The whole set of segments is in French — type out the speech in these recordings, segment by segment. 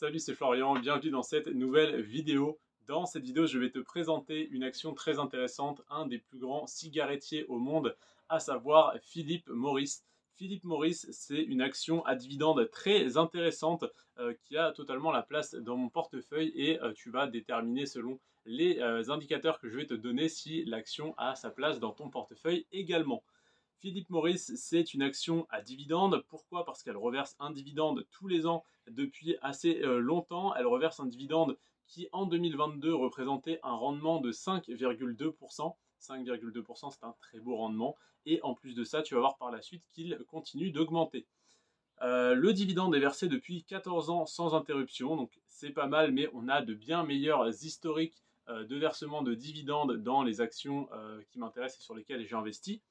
Salut, c'est Florian, bienvenue dans cette nouvelle vidéo. Dans cette vidéo, je vais te présenter une action très intéressante, un des plus grands cigarettiers au monde, à savoir Philip Morris. Philip Morris, c'est une action à dividende très intéressante qui a totalement la place dans mon portefeuille et tu vas déterminer selon les indicateurs que je vais te donner si l'action a sa place dans ton portefeuille également. Philip Morris, c'est une action à dividende. Pourquoi? Parce qu'elle reverse un dividende tous les ans depuis assez longtemps. Elle reverse un dividende qui, en 2022, représentait un rendement de 5,2%. 5,2%, c'est un très beau rendement. Et en plus de ça, tu vas voir par la suite qu'il continue d'augmenter. Le dividende est versé depuis 14 ans sans interruption, donc c'est pas mal, mais on a de bien meilleurs historiques de versement de dividendes dans les actions qui m'intéressent et sur lesquelles j'ai investi,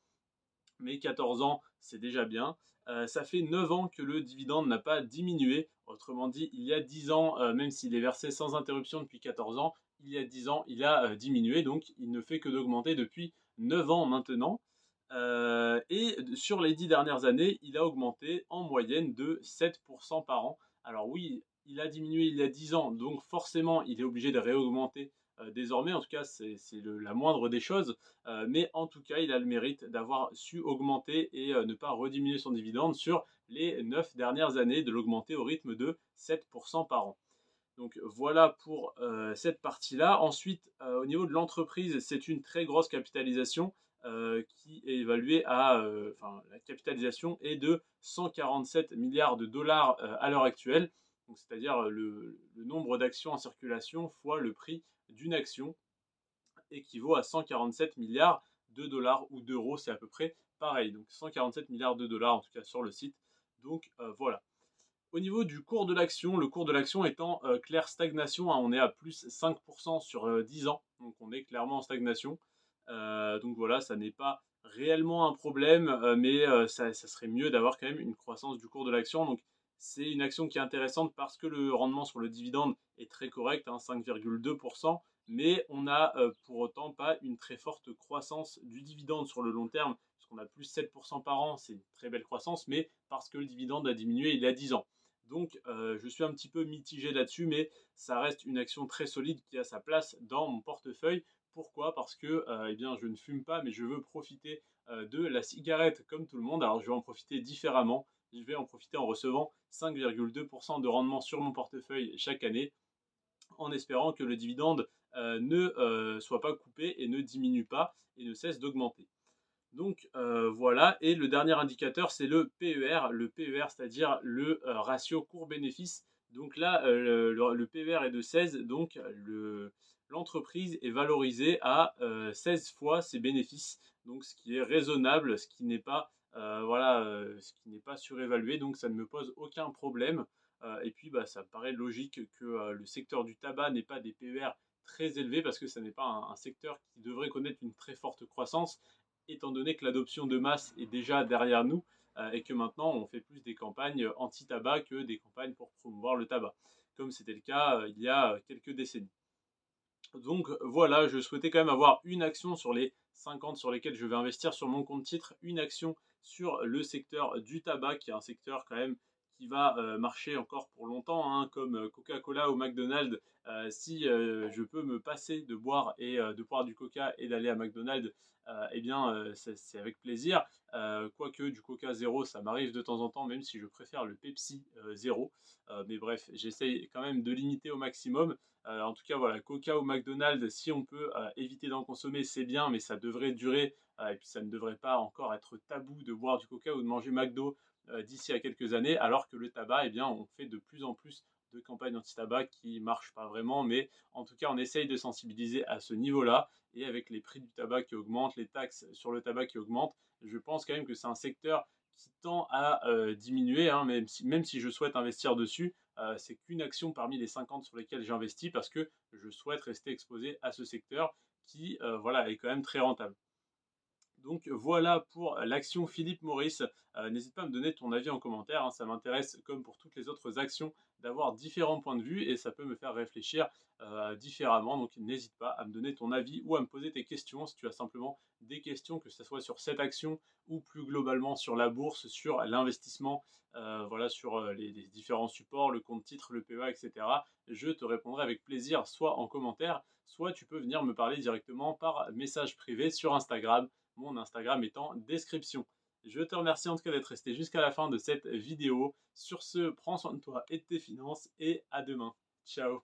mais 14 ans, c'est déjà bien. Ça fait 9 ans que le dividende n'a pas diminué. Autrement dit, il y a 10 ans, même s'il est versé sans interruption depuis 14 ans, il y a 10 ans, il a diminué. Donc, il ne fait que d'augmenter depuis 9 ans maintenant. Et sur les 10 dernières années, il a augmenté en moyenne de 7% par an. Alors oui, il a diminué il y a 10 ans, donc forcément, il est obligé de réaugmenter désormais. En tout cas, c'est la moindre des choses. Mais en tout cas, il a le mérite d'avoir su augmenter et ne pas rediminuer son dividende sur les 9 dernières années, de l'augmenter au rythme de 7% par an. Donc voilà pour cette partie-là. Ensuite, au niveau de l'entreprise, c'est une très grosse capitalisation qui est évaluée à, enfin, la capitalisation est de 147 milliards de dollars à l'heure actuelle. Donc c'est-à-dire le nombre d'actions en circulation fois le prix d'une action équivaut à 147 milliards de dollars ou d'euros, c'est à peu près pareil. Donc 147 milliards de dollars en tout cas sur le site. Donc voilà. Au niveau du cours de l'action, le cours de l'action est en claire stagnation, hein, on est à plus 5% sur 10 ans, donc on est clairement en stagnation. Donc voilà, ça n'est pas réellement un problème, mais ça serait mieux d'avoir quand même une croissance du cours de l'action. Donc c'est une action qui est intéressante parce que le rendement sur le dividende est très correct, hein, 5,2%, mais on n'a pour autant pas une très forte croissance du dividende sur le long terme, parce qu'on a plus 7% par an, c'est une très belle croissance, mais parce que le dividende a diminué il y a 10 ans. Donc je suis un petit peu mitigé là-dessus, mais ça reste une action très solide qui a sa place dans mon portefeuille. Pourquoi? Parce que eh bien, je ne fume pas, mais je veux profiter de la cigarette comme tout le monde. Alors je vais en profiter différemment. Je vais en profiter en recevant 5,2% de rendement sur mon portefeuille chaque année, en espérant que le dividende ne soit pas coupé et ne diminue pas et ne cesse d'augmenter. Donc voilà, et le dernier indicateur, c'est le PER, c'est-à-dire le ratio court-bénéfice. Donc là, le PER est de 16, donc l'entreprise est valorisée à 16 fois ses bénéfices, donc ce qui est raisonnable, ce qui n'est pas, voilà, ce qui n'est pas surévalué, donc ça ne me pose aucun problème. Et puis bah, ça me paraît logique que le secteur du tabac n'ait pas des PER très élevés parce que ça n'est pas un secteur qui devrait connaître une très forte croissance, étant donné que l'adoption de masse est déjà derrière nous et que maintenant on fait plus des campagnes anti-tabac que des campagnes pour promouvoir le tabac, comme c'était le cas il y a quelques décennies. Donc voilà, je souhaitais quand même avoir une action sur les 50 sur lesquelles je vais investir sur mon compte titre, une action sur le secteur du tabac, qui est un secteur quand même qui va marcher encore pour longtemps, hein, comme Coca-Cola ou McDonald's. Si je peux me passer de boire et de boire du Coca et d'aller à McDonald's, eh bien c'est avec plaisir. Quoique du Coca zéro, ça m'arrive de temps en temps, même si je préfère le Pepsi zéro. Mais bref, j'essaye quand même de limiter au maximum. En tout cas, voilà, Coca ou McDonald's, si on peut éviter d'en consommer, c'est bien, mais ça devrait durer. Et puis ça ne devrait pas encore être tabou de boire du Coca ou de manger McDo d'ici à quelques années, alors que le tabac, eh bien, on fait de plus en plus de campagnes anti-tabac qui marchent pas vraiment, mais en tout cas, on essaye de sensibiliser à ce niveau-là. Et avec les prix du tabac qui augmentent, les taxes sur le tabac qui augmentent, je pense quand même que c'est un secteur qui tend à diminuer, hein, même si je souhaite investir dessus. C'est qu'une action parmi les 50 sur lesquelles j'investis parce que je souhaite rester exposé à ce secteur qui voilà, est quand même très rentable. Donc voilà pour l'action Philip Morris. N'hésite pas à me donner ton avis en commentaire, hein, ça m'intéresse comme pour toutes les autres actions d'avoir différents points de vue et ça peut me faire réfléchir différemment. Donc n'hésite pas à me donner ton avis ou à me poser tes questions si tu as simplement des questions, que ce soit sur cette action ou plus globalement sur la bourse, sur l'investissement, voilà, sur les différents supports, le compte titre, le PEA, etc. Je te répondrai avec plaisir, soit en commentaire, soit tu peux venir me parler directement par message privé sur Instagram. Mon Instagram est en description. Je te remercie en tout cas d'être resté jusqu'à la fin de cette vidéo. Sur ce, prends soin de toi et de tes finances et à demain. Ciao.